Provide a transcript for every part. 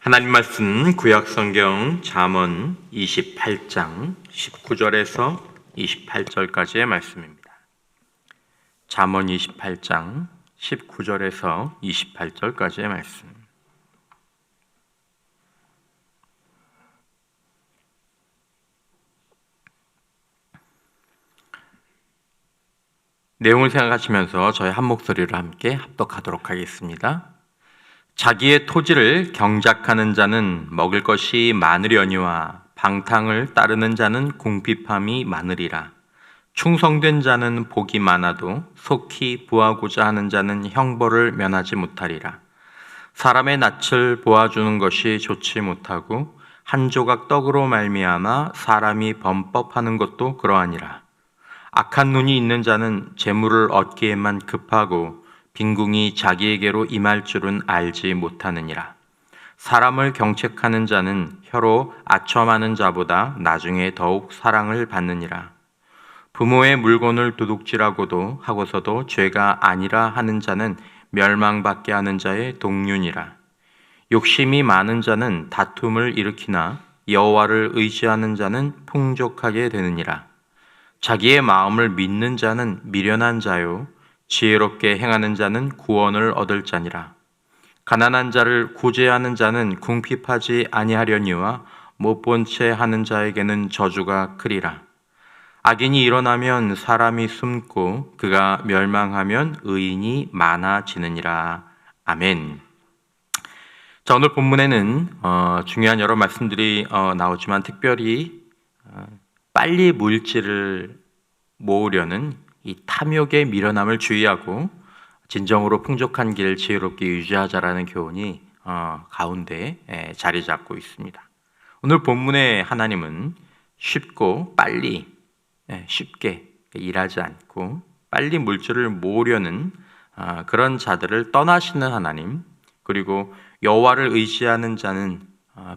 하나님 말씀 구약성경 잠언 28장 19절에서 28절까지의 말씀입니다. 잠언 28장 19절에서 28절까지의 말씀. 내용을 생각하시면서 저희 한 목소리로 함께 합독하도록 하겠습니다. 자기의 토지를 경작하는 자는 먹을 것이 많으려니와 방탕을 따르는 자는 궁핍함이 많으리라. 충성된 자는 복이 많아도 속히 부하고자 하는 자는 형벌을 면하지 못하리라. 사람의 낯을 보아주는 것이 좋지 못하고 한 조각 떡으로 말미암아 사람이 범법하는 것도 그러하니라. 악한 눈이 있는 자는 재물을 얻기에만 급하고 빈궁이 자기에게로 임할 줄은 알지 못하느니라. 사람을 경책하는 자는 혀로 아첨하는 자보다 나중에 더욱 사랑을 받느니라. 부모의 물건을 도둑질하고도 하고서도 죄가 아니라 하는 자는 멸망받게 하는 자의 동륜이라. 욕심이 많은 자는 다툼을 일으키나 여호와를 의지하는 자는 풍족하게 되느니라. 자기의 마음을 믿는 자는 미련한 자요 지혜롭게 행하는 자는 구원을 얻을 자니라. 가난한 자를 구제하는 자는 궁핍하지 아니하려니와 못 본 채 하는 자에게는 저주가 크리라. 악인이 일어나면 사람이 숨고 그가 멸망하면 의인이 많아지느니라. 아멘. 자, 오늘 본문에는 중요한 여러 말씀들이 나오지만 특별히 빨리 물질을 모으려는 이 탐욕의 미련함을 주의하고 진정으로 풍족한 길 지혜롭게 유지하자라는 교훈이 가운데 자리 잡고 있습니다. 오늘 본문의 하나님은 쉽고 빨리 쉽게 일하지 않고 빨리 물질을 모으려는 그런 자들을 떠나시는 하나님, 그리고 여호와를 의지하는 자는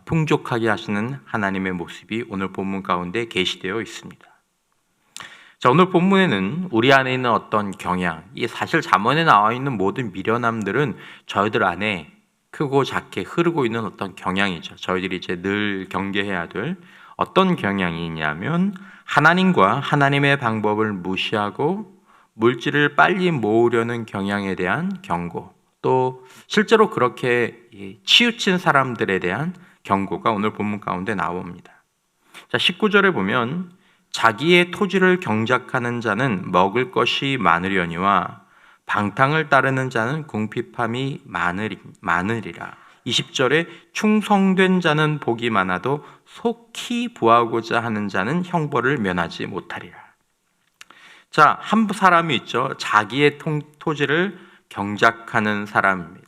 풍족하게 하시는 하나님의 모습이 오늘 본문 가운데 계시되어 있습니다. 자, 오늘 본문에는 우리 안에 있는 어떤 경향, 이 사실 잠언에 나와 있는 모든 미련함들은 저희들 안에 크고 작게 흐르고 있는 어떤 경향이죠. 저희들이 이제 늘 경계해야 될 어떤 경향이 있냐면 하나님과 하나님의 방법을 무시하고 물질을 빨리 모으려는 경향에 대한 경고, 또 실제로 그렇게 치우친 사람들에 대한 경고가 오늘 본문 가운데 나옵니다. 자, 19절에 보면 자기의 토지를 경작하는 자는 먹을 것이 많으려니와 방탕을 따르는 자는 궁핍함이 많으리라. 20절에 충성된 자는 복이 많아도 속히 부하고자 하는 자는 형벌을 면하지 못하리라. 자, 한 사람이 있죠. 자기의 토지를 경작하는 사람입니다.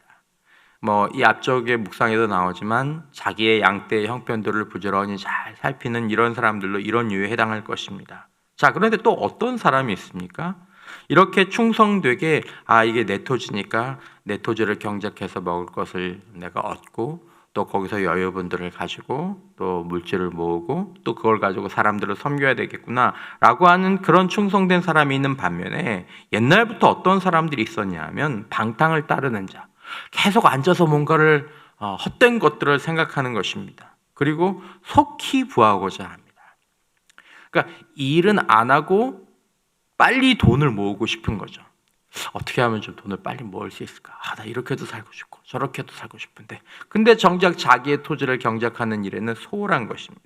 이 앞쪽의 묵상에도 나오지만 자기의 양떼의 형편들을 부지런히 잘 살피는 이런 사람들로 이런 유에 해당할 것입니다. 자, 그런데 또 어떤 사람이 있습니까? 이렇게 충성되게 이게 내 토지니까 내 토지를 경작해서 먹을 것을 내가 얻고 또 거기서 여유분들을 가지고 또 물질을 모으고 또 그걸 가지고 사람들을 섬겨야 되겠구나 라고 하는 그런 충성된 사람이 있는 반면에 옛날부터 어떤 사람들이 있었냐 하면 방탕을 따르는 자, 계속 앉아서 뭔가를 헛된 것들을 생각하는 것입니다. 그리고 속히 부하고자 합니다. 그러니까 일은 안 하고 빨리 돈을 모으고 싶은 거죠. 어떻게 하면 좀 돈을 빨리 모을 수 있을까? 나 이렇게도 살고 싶고 저렇게도 살고 싶은데, 근데 정작 자기의 토지를 경작하는 일에는 소홀한 것입니다.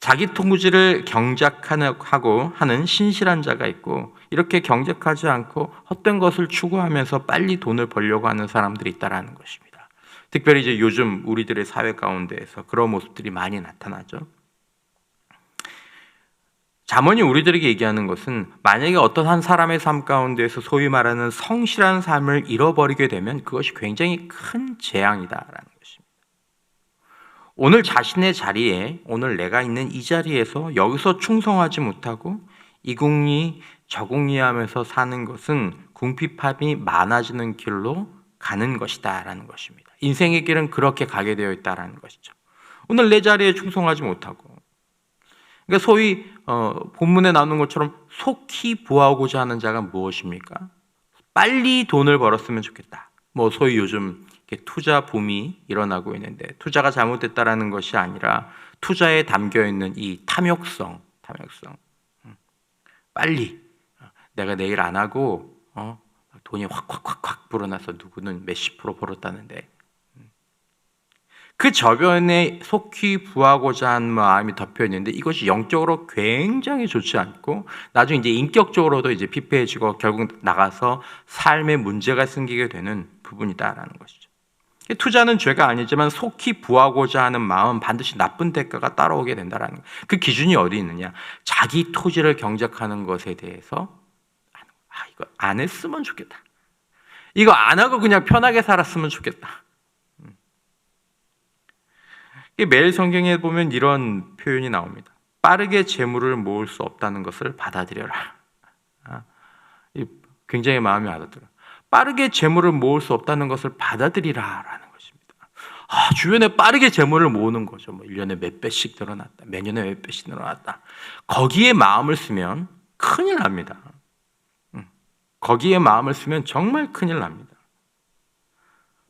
자기 토지를 경작하고 하는 신실한 자가 있고, 이렇게 경작하지 않고 헛된 것을 추구하면서 빨리 돈을 벌려고 하는 사람들이 있다라는 것입니다. 특별히 이제 요즘 우리들의 사회 가운데에서 그런 모습들이 많이 나타나죠. 잠언이 우리들에게 얘기하는 것은 만약에 어떤 한 사람의 삶 가운데에서 소위 말하는 성실한 삶을 잃어버리게 되면 그것이 굉장히 큰 재앙이다라는 것입니다. 오늘 자신의 자리에, 오늘 내가 있는 이 자리에서 여기서 충성하지 못하고 이궁리 저궁리 하면서 사는 것은 궁핍함이 많아지는 길로 가는 것이다 라는 것입니다. 인생의 길은 그렇게 가게 되어 있다는 것이죠. 오늘 내 자리에 충성하지 못하고, 그러니까 소위 본문에 나오는 것처럼 속히 부하고자 하는 자가 무엇입니까? 빨리 돈을 벌었으면 좋겠다. 소위 요즘 투자 붐이 일어나고 있는데 투자가 잘못됐다라는 것이 아니라 투자에 담겨 있는 이 탐욕성, 빨리 내가 내일 안 하고 돈이 확 불어나서 누구는 몇십 프로 벌었다는데 그 저변에 속히 부하고자 하는 마음이 덮여 있는데 이것이 영적으로 굉장히 좋지 않고 나중에 이제 인격적으로도 이제 피폐해지고 결국 나가서 삶에 문제가 생기게 되는 부분이다라는 것이죠. 투자는 죄가 아니지만 속히 부하고자 하는 마음 반드시 나쁜 대가가 따라오게 된다라는 거예요. 그 기준이 어디 있느냐? 자기 토지를 경작하는 것에 대해서 이거 안 했으면 좋겠다. 이거 안 하고 그냥 편하게 살았으면 좋겠다. 매일 성경에 보면 이런 표현이 나옵니다. 빠르게 재물을 모을 수 없다는 것을 받아들여라. 굉장히 마음이 와닿더라고요. 빠르게 재물을 모을 수 없다는 것을 받아들이라라는 것입니다. 주변에 빠르게 재물을 모으는 거죠. 1년에 몇 배씩 늘어났다. 매년에 몇 배씩 늘어났다. 거기에 마음을 쓰면 큰일 납니다. 거기에 마음을 쓰면 정말 큰일 납니다.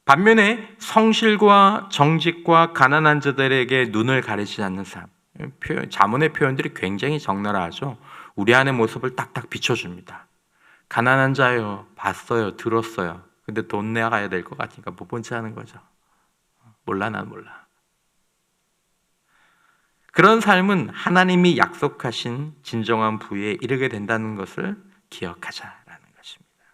반면에 성실과 정직과 가난한 자들에게 눈을 가리지 않는 삶, 자문의 표현들이 굉장히 적나라하죠. 우리 안의 모습을 딱딱 비춰줍니다. 가난한 자요, 봤어요, 들었어요. 근데 돈 내가야 될 것 같으니까 못 본 채 하는 거죠. 몰라, 난 몰라. 그런 삶은 하나님이 약속하신 진정한 부에 이르게 된다는 것을 기억하자라는 것입니다.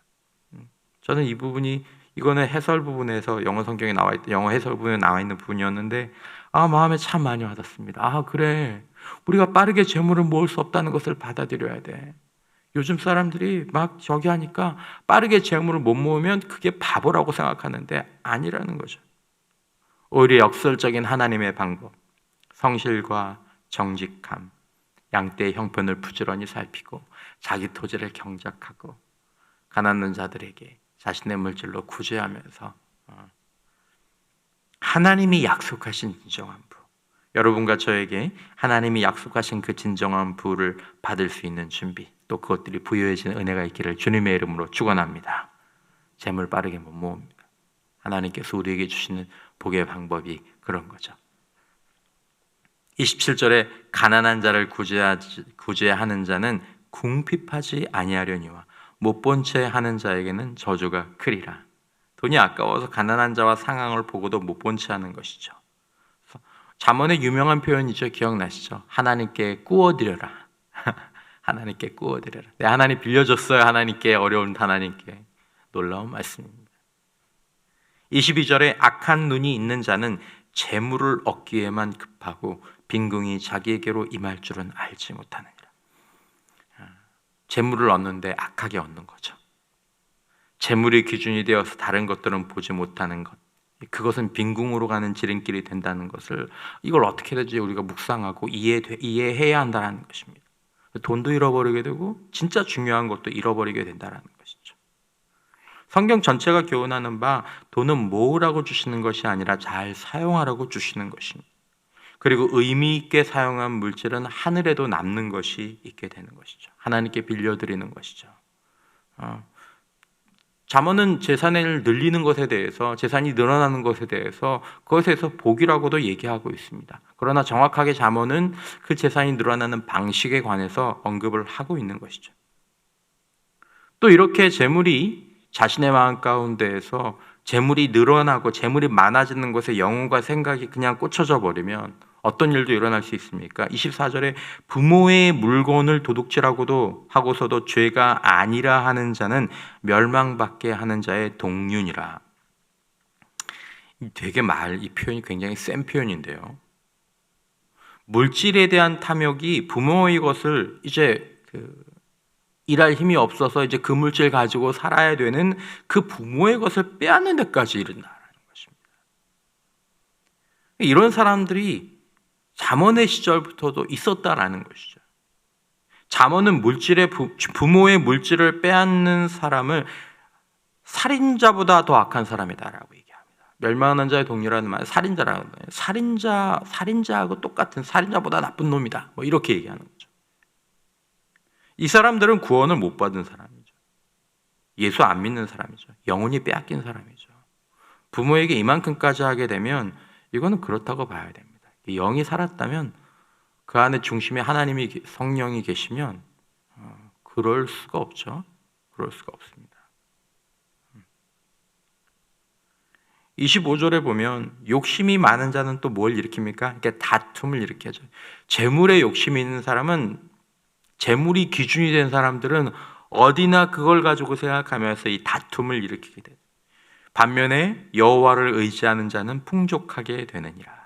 저는 이 부분이 이거는 해설 부분에서 영어 성경에 나와 있 영어 해설 부분에 나와 있는 부분이었는데 마음에 참 많이 와닿습니다. 그래, 우리가 빠르게 재물을 모을 수 없다는 것을 받아들여야 돼. 요즘 사람들이 막 저기 하니까 빠르게 재물을 못 모으면 그게 바보라고 생각하는데 아니라는 거죠. 오히려 역설적인 하나님의 방법, 성실과 정직함, 양떼의 형편을 부지런히 살피고 자기 토지를 경작하고 가난한 자들에게 자신의 물질로 구제하면서 하나님이 약속하신 진정한 부, 여러분과 저에게 하나님이 약속하신 그 진정한 부를 받을 수 있는 준비, 또 그것들이 부여해지는 은혜가 있기를 주님의 이름으로 축원합니다. 재물 빠르게 못 모읍니다. 하나님께서 우리에게 주시는 복의 방법이 그런 거죠. 27절에 가난한 자를 구제하는 자는 궁핍하지 아니하려니와 못 본 채 하는 자에게는 저주가 크리라. 돈이 아까워서 가난한 자와 상황을 보고도 못 본 채 하는 것이죠. 잠언의 유명한 표현이죠. 기억나시죠? 하나님께 꾸어드려라. 하나님께 꾸어드려라. 네, 하나님 빌려줬어요. 하나님께, 어려운 하나님께. 놀라운 말씀입니다. 22절에 악한 눈이 있는 자는 재물을 얻기에만 급하고 빈궁이 자기에게로 임할 줄은 알지 못하느니라. 재물을 얻는데 악하게 얻는 거죠. 재물이 기준이 되어서 다른 것들은 보지 못하는 것, 그것은 빈궁으로 가는 지름길이 된다는 것을, 이걸 어떻게 되지 우리가 묵상하고 이해해야 한다는 것입니다. 돈도 잃어버리게 되고 진짜 중요한 것도 잃어버리게 된다는 것이죠. 성경 전체가 교훈하는 바 돈은 모으라고 주시는 것이 아니라 잘 사용하라고 주시는 것입니다. 그리고 의미 있게 사용한 물질은 하늘에도 남는 것이 있게 되는 것이죠. 하나님께 빌려드리는 것이죠. 잠언은 재산을 늘리는 것에 대해서, 재산이 늘어나는 것에 대해서 그것에서 복이라고도 얘기하고 있습니다. 그러나 정확하게 잠언은 그 재산이 늘어나는 방식에 관해서 언급을 하고 있는 것이죠. 또 이렇게 재물이 자신의 마음 가운데에서 재물이 늘어나고 재물이 많아지는 것에 영혼과 생각이 그냥 꽂혀져 버리면 어떤 일도 일어날 수 있습니까? 24절에 부모의 물건을 도둑질하고도 하고서도 죄가 아니라 하는 자는 멸망받게 하는 자의 동륜이라. 되게 이 표현이 굉장히 센 표현인데요. 물질에 대한 탐욕이 부모의 것을 이제 일할 힘이 없어서 이제 그 물질 가지고 살아야 되는 그 부모의 것을 빼앗는 데까지 이른다는 것입니다. 이런 사람들이 잠언의 시절부터도 있었다라는 것이죠. 잠언은 부모의 물질을 빼앗는 사람을 살인자보다 더 악한 사람이다라고 얘기합니다. 멸망하는 자의 동료라는 말, 살인자라는 거예요. 살인자하고 똑같은, 살인자보다 나쁜 놈이다. 이렇게 얘기하는 거죠. 이 사람들은 구원을 못 받은 사람이죠. 예수 안 믿는 사람이죠. 영혼이 빼앗긴 사람이죠. 부모에게 이만큼까지 하게 되면 이거는 그렇다고 봐야 됩니다. 영이 살았다면 그 안에 중심에 하나님이 성령이 계시면 그럴 수가 없죠. 그럴 수가 없습니다. 25절에 보면 욕심이 많은 자는 또 뭘 일으킵니까? 이렇게 다툼을 일으켜죠. 재물에 욕심이 있는 사람은, 재물이 기준이 된 사람들은 어디나 그걸 가지고 생각하면서 이 다툼을 일으키게 돼요. 반면에 여호와를 의지하는 자는 풍족하게 되느니라.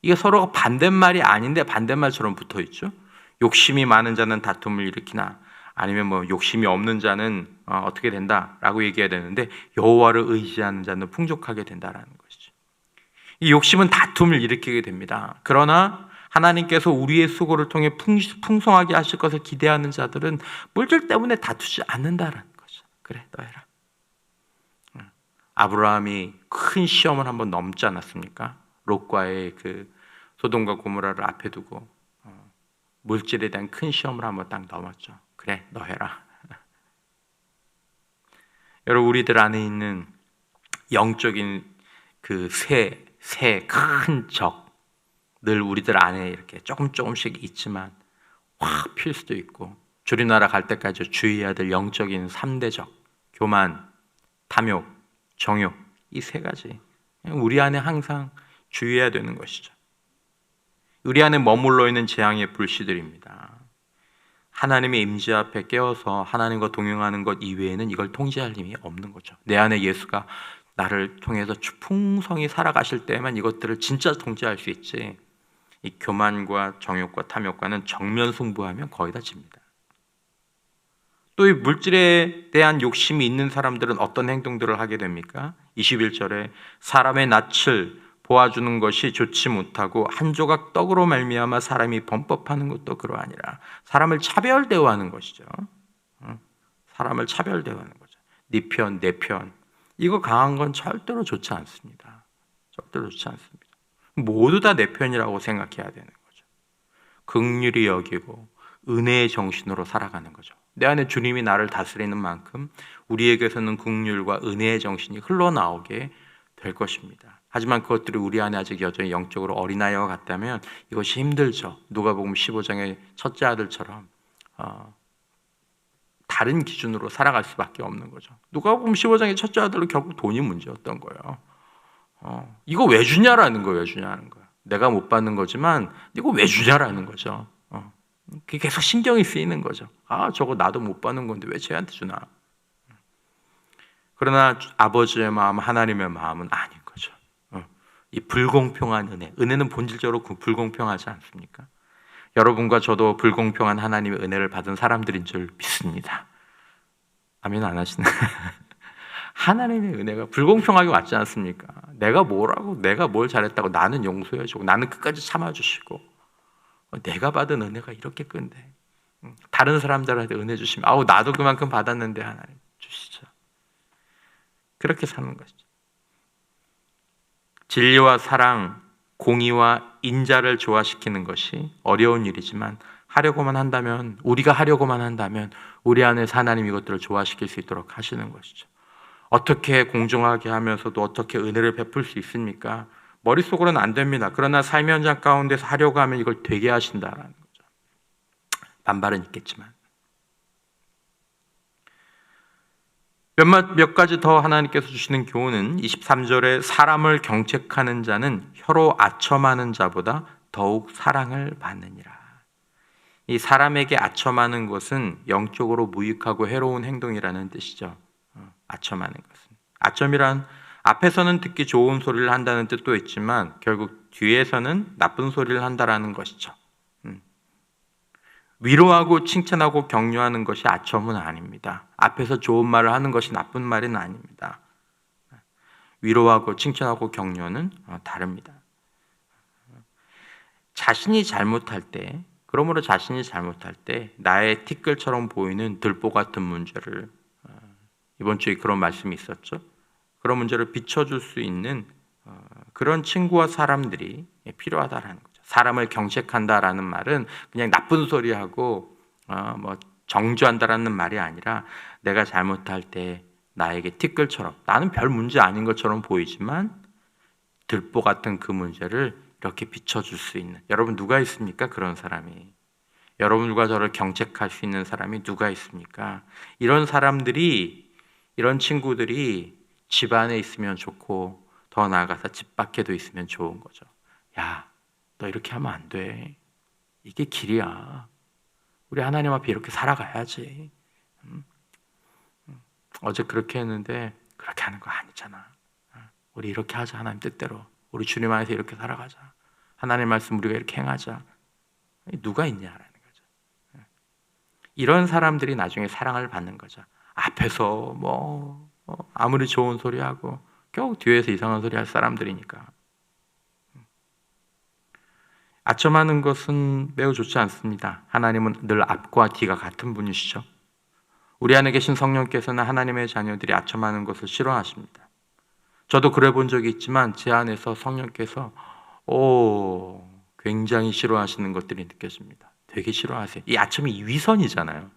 이게 서로가 반대말이 아닌데 반대말처럼 붙어 있죠. 욕심이 많은 자는 다툼을 일으키나, 아니면 뭐 욕심이 없는 자는 어떻게 된다라고 얘기해야 되는데, 여호와를 의지하는 자는 풍족하게 된다라는 것이죠. 이 욕심은 다툼을 일으키게 됩니다. 그러나 하나님께서 우리의 수고를 통해 풍성하게 하실 것을 기대하는 자들은 물질 때문에 다투지 않는다라는 거죠. 그래, 너 해라. 아브라함이 큰 시험을 한번 넘지 않았습니까? 롯과의 그 소돔과 고모라를 앞에 두고 물질에 대한 큰 시험을 한번 딱 넘었죠. 그래, 너 해라. 여러분, 우리들 안에 있는 영적인 그 큰 적, 늘 우리들 안에 이렇게 조금씩 있지만 확 필 수도 있고, 주님나라 갈 때까지 주의해야 될 영적인 3대 적, 교만, 탐욕, 정욕, 이 세 가지 우리 안에 항상 주의해야 되는 것이죠. 우리 안에 머물러 있는 재앙의 불씨들입니다. 하나님의 임재 앞에 깨어서 하나님과 동행하는 것 이외에는 이걸 통제할 힘이 없는 거죠. 내 안에 예수가 나를 통해서 풍성히 살아가실 때만 이것들을 진짜 통제할 수 있지, 이 교만과 정욕과 탐욕과는 정면 승부하면 거의 다 집니다. 또 이 물질에 대한 욕심이 있는 사람들은 어떤 행동들을 하게 됩니까? 21절에 사람의 낯을 보아주는 것이 좋지 못하고 한 조각 떡으로 말미암아 사람이 범법하는 것도 그러하니라. 사람을 차별 대우하는 것이죠. 사람을 차별 대우하는 거죠. 네 편, 내 편. 이거 강한 건 절대로 좋지 않습니다. 절대로 좋지 않습니다. 모두 다 내 편이라고 생각해야 되는 거죠. 긍휼히 여기고 은혜의 정신으로 살아가는 거죠. 내 안에 주님이 나를 다스리는 만큼 우리에게서는 긍휼과 은혜의 정신이 흘러나오게 될 것입니다. 하지만 그것들이 우리 안에 아직 여전히 영적으로 어린아이와 같다면 이것이 힘들죠. 누가복음 15장의 첫째 아들처럼 다른 기준으로 살아갈 수밖에 없는 거죠. 누가복음 15장의 첫째 아들은 결국 돈이 문제였던 거예요. 이거 왜 주냐라는 거예요. 왜 주냐는 거예요. 내가 못 받는 거지만 이거 왜 주냐라는 거죠. 그게 계속 신경이 쓰이는 거죠. 저거 나도 못 받는 건데 왜 쟤한테 주나. 그러나 아버지의 마음, 하나님의 마음은 아닌 거죠. 이 불공평한 은혜는 본질적으로 불공평하지 않습니까? 여러분과 저도 불공평한 하나님의 은혜를 받은 사람들인 줄 믿습니다. 아멘 안 하시나? 하나님의 은혜가 불공평하게 왔지 않습니까? 내가 뭘 잘했다고 나는 용서해주고 나는 끝까지 참아주시고, 내가 받은 은혜가 이렇게 큰데 다른 사람들한테 은혜 주시면 나도 그만큼 받았는데 하나님 주시죠. 그렇게 사는 것이죠. 진리와 사랑, 공의와 인자를 조화시키는 것이 어려운 일이지만 우리가 하려고만 한다면 우리 안에서 하나님 이것들을 조화시킬 수 있도록 하시는 것이죠. 어떻게 공정하게 하면서도 어떻게 은혜를 베풀 수 있습니까? 머릿속으로는 안 됩니다. 그러나 삶의 현장 가운데서 하려고 하면 이걸 되게 하신다라는 거죠. 반발은 있겠지만. 몇 가지 더 하나님께서 주시는 교훈은 23절에 사람을 경책하는 자는 혀로 아첨하는 자보다 더욱 사랑을 받느니라. 이 사람에게 아첨하는 것은 영적으로 무익하고 해로운 행동이라는 뜻이죠. 아첨하는 것은. 아첨이란 앞에서는 듣기 좋은 소리를 한다는 뜻도 있지만 결국 뒤에서는 나쁜 소리를 한다라는 것이죠. 위로하고 칭찬하고 격려하는 것이 아첨은 아닙니다. 앞에서 좋은 말을 하는 것이 나쁜 말은 아닙니다. 위로하고 칭찬하고 격려는 다릅니다. 그러므로 자신이 잘못할 때 나의 티끌처럼 보이는 들보 같은 문제를, 이번 주에 그런 말씀이 있었죠. 그런 문제를 비춰줄 수 있는 그런 친구와 사람들이 필요하다라는 거죠. 사람을 경책한다라는 말은 그냥 나쁜 소리하고 정죄한다라는 말이 아니라 내가 잘못할 때 나에게 티끌처럼, 나는 별 문제 아닌 것처럼 보이지만 들보 같은 그 문제를 이렇게 비춰줄 수 있는, 여러분 누가 있습니까? 그런 사람이. 여러분과 저를 경책할 수 있는 사람이 누가 있습니까? 이런 사람들이, 이런 친구들이 집 안에 있으면 좋고 더 나아가서 집 밖에도 있으면 좋은 거죠. 야, 너 이렇게 하면 안 돼. 이게 길이야. 우리 하나님 앞에 이렇게 살아가야지. 어제 그렇게 했는데 그렇게 하는 거 아니잖아. 우리 이렇게 하자. 하나님 뜻대로. 우리 주님 안에서 이렇게 살아가자. 하나님 말씀 우리가 이렇게 행하자. 누가 있냐라는 거죠. 이런 사람들이 나중에 사랑을 받는 거죠. 앞에서 아무리 좋은 소리 하고 겨우 뒤에서 이상한 소리 할 사람들이니까. 아첨하는 것은 매우 좋지 않습니다. 하나님은 늘 앞과 뒤가 같은 분이시죠. 우리 안에 계신 성령께서는 하나님의 자녀들이 아첨하는 것을 싫어하십니다. 저도 그래 본 적이 있지만 제 안에서 성령께서 굉장히 싫어하시는 것들이 느껴집니다. 되게 싫어하세요. 이 아첨이 위선이잖아요.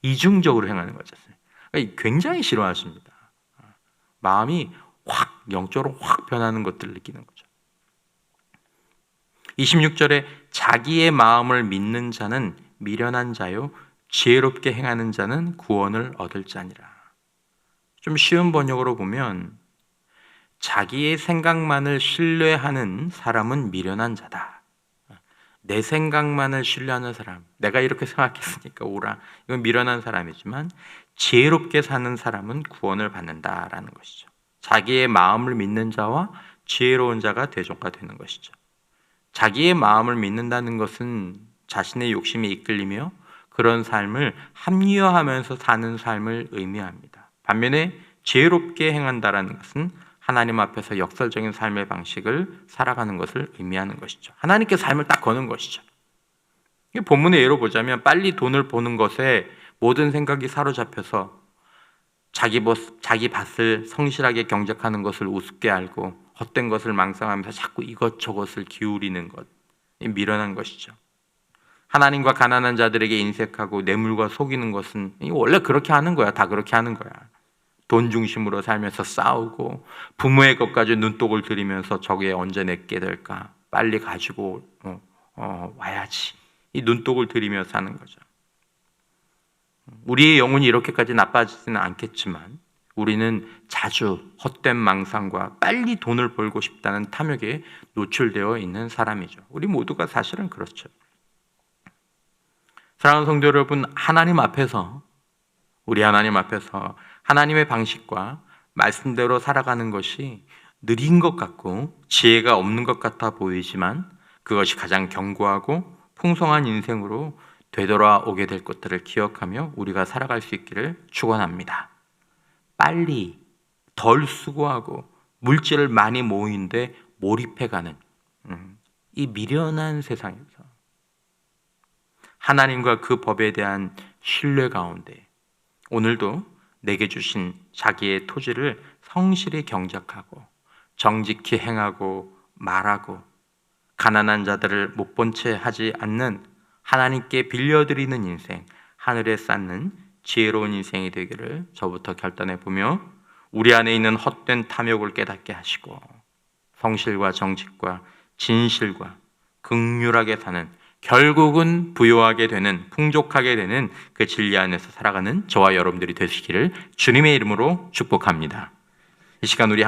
이중적으로 행하는 거죠. 굉장히 싫어하십니다. 마음이 확 영적으로 확 변하는 것들을 느끼는 거죠. 26절에 자기의 마음을 믿는 자는 미련한 자요 지혜롭게 행하는 자는 구원을 얻을 자니라. 좀 쉬운 번역으로 보면 자기의 생각만을 신뢰하는 사람은 미련한 자다. 내 생각만을 신뢰하는 사람, 내가 이렇게 생각했으니까 오라, 이건 미련한 사람이지만 지혜롭게 사는 사람은 구원을 받는다라는 것이죠. 자기의 마음을 믿는 자와 지혜로운 자가 대조가 되는 것이죠. 자기의 마음을 믿는다는 것은 자신의 욕심에 이끌리며 그런 삶을 합리화하면서 사는 삶을 의미합니다. 반면에 지혜롭게 행한다라는 것은 하나님 앞에서 역설적인 삶의 방식을 살아가는 것을 의미하는 것이죠. 하나님께 삶을 딱 거는 것이죠. 본문의 예로 보자면 빨리 돈을 버는 것에 모든 생각이 사로잡혀서 자기 밭을 성실하게 경작하는 것을 우습게 알고 헛된 것을 망상하면서 자꾸 이것저것을 기울이는 것, 미련한 것이죠. 하나님과 가난한 자들에게 인색하고 뇌물과 속이는 것은 원래 그렇게 하는 거야. 다 그렇게 하는 거야. 돈 중심으로 살면서 싸우고 부모의 것까지 눈독을 들이면서 저게 언제 내게 될까? 빨리 가지고 와야지. 이 눈독을 들이며 사는 거죠. 우리의 영혼이 이렇게까지 나빠지지는 않겠지만 우리는 자주 헛된 망상과 빨리 돈을 벌고 싶다는 탐욕에 노출되어 있는 사람이죠. 우리 모두가 사실은 그렇죠. 사랑하는 성도 여러분, 우리 하나님 앞에서 하나님의 방식과 말씀대로 살아가는 것이 느린 것 같고 지혜가 없는 것 같아 보이지만 그것이 가장 견고하고 풍성한 인생으로 되돌아오게 될 것들을 기억하며 우리가 살아갈 수 있기를 축원합니다. 빨리 덜 수고하고 물질을 많이 모으는데 몰입해가는 이 미련한 세상에서 하나님과 그 법에 대한 신뢰 가운데 오늘도 내게 주신 자기의 토지를 성실히 경작하고 정직히 행하고 말하고 가난한 자들을 못 본 채 하지 않는 하나님께 빌려드리는 인생, 하늘에 쌓는 지혜로운 인생이 되기를 저부터 결단해 보며 우리 안에 있는 헛된 탐욕을 깨닫게 하시고 성실과 정직과 진실과 긍휼하게 사는, 결국은 부요하게 되는, 풍족하게 되는 그 진리 안에서 살아가는 저와 여러분들이 되시기를 주님의 이름으로 축복합니다. 이 시간 우리